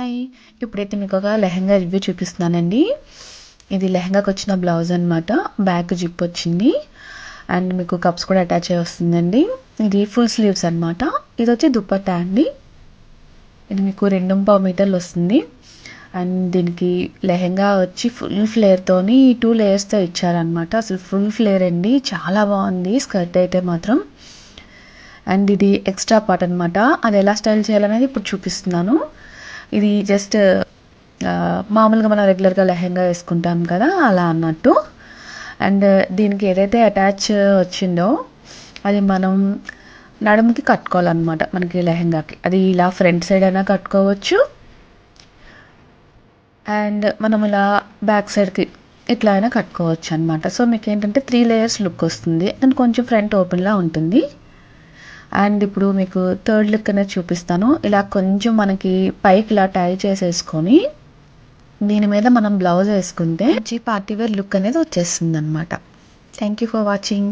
Hi! ఇప్పుడైతే మీకు ఒక లెహెంగా రివ్యూ చూపిస్తున్నానండి. ఇది లెహెంగాకి వచ్చిన బ్లౌజ్ అనమాట. బ్యాక్ జిప్ వచ్చింది అండ్ మీకు కప్స్ కూడా అటాచ్ అయ్యి వస్తుందండి. ఇది ఫుల్ స్లీవ్స్ అనమాట. ఇది వచ్చి దుపట్టా అండి. ఇది మీకు 2.5 మీటర్లు వస్తుంది అండ్ దీనికి లెహెంగా వచ్చి ఫుల్ ఫ్లేర్తోని 2 లేయర్స్తో ఇచ్చారనమాట. అసలు ఫుల్ ఫ్లేర్ అండి, చాలా బాగుంది స్కర్ట్ అయితే మాత్రం. అండ్ ఇది ఎక్స్ట్రా పార్ట్ అనమాట. అది ఎలా స్టైల్ చేయాలనేది ఇప్పుడు చూపిస్తున్నాను. ఇది జస్ట్ మామూలుగా మనం రెగ్యులర్గా లెహెంగా వేసుకుంటాం కదా, అలా అన్నట్టు. అండ్ దీనికి ఏదైతే అటాచ్ వచ్చిందో అది మనం నడుముకి కట్టుకోవాలన్నమాట. మనకి లెహెంగాకి అది ఇలా ఫ్రంట్ సైడ్ అయినా కట్టుకోవచ్చు అండ్ మనం ఇలా బ్యాక్ సైడ్కి ఇట్లా అయినా కట్టుకోవచ్చు అనమాట. సో మీకు ఏంటంటే 3 లేయర్స్ లుక్ వస్తుంది అండ్ కొంచెం ఫ్రంట్ ఓపెన్లా ఉంటుంది. అండ్ ఇప్పుడు మీకు థర్డ్ లుక్ అనేది చూపిస్తాను. ఇలా కొంచెం మనకి పైకి ఇలా టై చేసేసుకొని దీని మీద మనం బ్లౌజ్ వేసుకుంటే మంచి పార్టీ వేర్ లుక్ అనేది వచ్చేస్తుంది అనమాట. Thank you for watching.